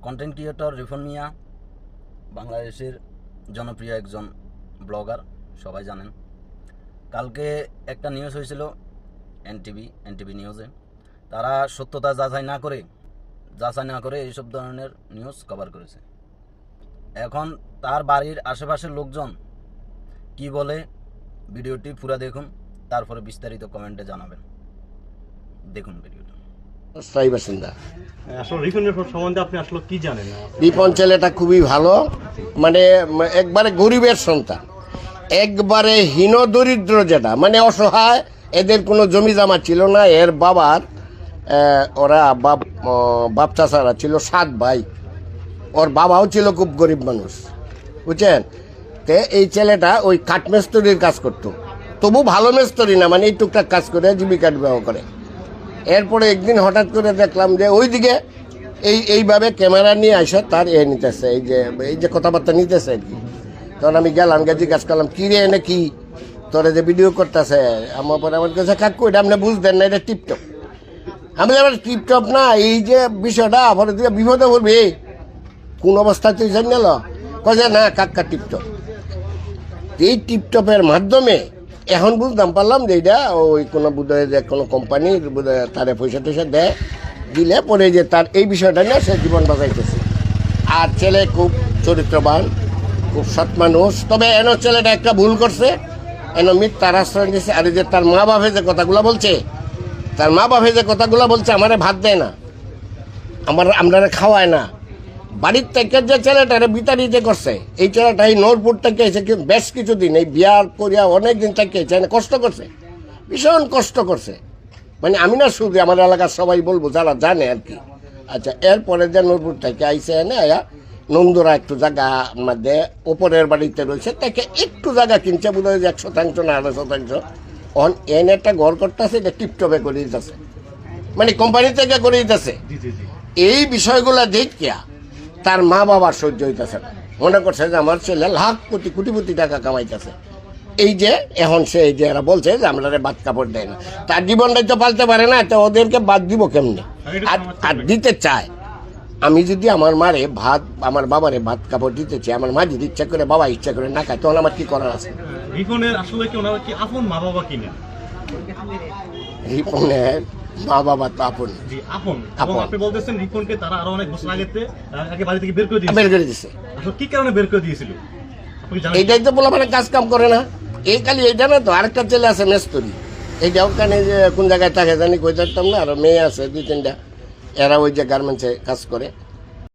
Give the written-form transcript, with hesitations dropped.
Content creator Ripon মিয়া বাংলাদেশের জনপ্রিয় একজন ব্লগার, সবাই জানেন। কালকে একটা নিউজ হয়েছিল এনটিভি নিউজে। তারা সত্যতা যাচাই না করে এইসব ধরনের নিউজ কভার করেছে। এখন তার বাড়ির আশেপাশের লোকজন কি বলে ভিডিওটি পুরো দেখুন, তারপরে বিস্তারিত কমেন্টে জানাবেন। দেখুন ভিডিওটা। স্থায়ী বাসিন্দা। আসলে রিপনের সম্বন্ধে আপনি আসলে কি জানেন? রিপন ছেলেটা খুবই ভালো, মানে একবারে গরিবের সন্তান, একবারে হীন দরিদ্র, যেটা মানে অসহায়। এদের কোনো জমি জমা ছিল না। এর বাবার ওরা বাপ চাচারা ছিল 7 ভাই। ওর বাবাও ছিল খুব গরিব মানুষ, বুঝছেন। তে এই ছেলেটা ওই কাঠমেস্তরির কাজ করতো, তবু ভালো মেস্তরি না, মানে এই টুকটাক কাজ করে জীবিকা নির্বাহ করে। এরপরে একদিন হঠাৎ করে দেখলাম যে ওইদিকে এইভাবে ক্যামেরা নিয়ে আসে তার নিতেছে, এই যে কথাবার্তা নিতেছে আর কি। তখন আমি গেলাম, জিজ্ঞাসা করলাম কি রে এনে কি তোরা যে ভিডিও করতেছে। আমার পরে আমার কাছে কাকু এটা আপনি বুঝতেন না, এটা টিপটপ। আমি আবার টিপটপ না, এই যে বিষয়টা পরে তুই বিপদে পড়বি, কোন অবস্থায় তুই জানি না কয়ে না কাকা টিপটপ। এই টিপটপের মাধ্যমে এখন বুঝতাম পারলাম যে এটা ওই কোনো বোধহয় যে কোনো কোম্পানির বোধহয় তারে পয়সা টয়সা দেয়, দিলে পরে যে তার এই বিষয়টা নিয়ে সে জীবন বাঁচাইতেছে। আর ছেলে খুব চরিত্রবান, খুব সৎ মানুষ। তবে এন ছেলেটা একটা ভুল করছে, এন মিথ্যার আশ্রয় দিয়েছে। আর যে তার মা বাপে যে কথাগুলো বলছে, আমারে ভাত দেয় না, আমরা খাওয়ায় না। বাড়ির থেকে যে ছেলেটারে বিতাড়িত করছে, এই ছেলেটা এই নূরপুর থেকে এসে বেশ কিছুদিন এই বিয়ার করিয়া অনেক দিন থেকে কষ্ট করছে, ভীষণ কষ্ট করছে। মানে আমি না শুধু আমার এলাকার সবাই বলবো যারা জানে আর কি। আচ্ছা, এরপরে যে নূরপুর থেকে আইসে এনে আয়া নন্দুরা একটু জায়গা মধ্যে ওপরের বাড়িতে রয়েছে, তাকে একটু জায়গা কিনছে বোধ হয় 100% না 200%। এনে একটা ঘর করতেছে, এটা টিপটপে করে দিতেছে, মানে কোম্পানি থেকে করে দিতেছে। এই বিষয়গুলো দেখিয়া তার মা বাবার সহ্য হইতেছে না, মনে করছে যে আমার ছেলে লাখ কোটি টাকা কামাইতেছে। এই যে এখন সে এই যে এরা বলছে যে আমরা ভাত কাপড় দেয় না, তার জীবনটাই তো পালতে পারে না, তো ওদেরকে বাদ দিব কেমনে? আর দিতে চায়। আমি যদি আমার মারে ভাত, আমার বাবারে ভাত কাপড় দিতে চাই, আমার মা যদি ইচ্ছা করে, বাবা ইচ্ছা করে না খায়, তখন আমার কি করার আছে? রিপনের আসলে কি ওনারা কি আপন মা বাবা কিনা? রিপনের মা বাবা তো আপন, আপন। আপনি বলতেছেন রিপনকে তারা আরো অনেক বছর আগে বাড়ি থেকে বের করে দিয়েছে। আসলে কি কারণে বের করে দিয়েছিল? এইটাই তো বলা, মানে কাজ কাম করে না। এই খালি এইটা না তো, আরেকটা ছেলে আছে মেস্তরি, এইটা ওখানে যে কোন জায়গায় থাকে জানি কই থাকতাম না। আর মেয়ে আছে 2-3টা, এরা ওই যে গার্মেন্টসে কাজ করে।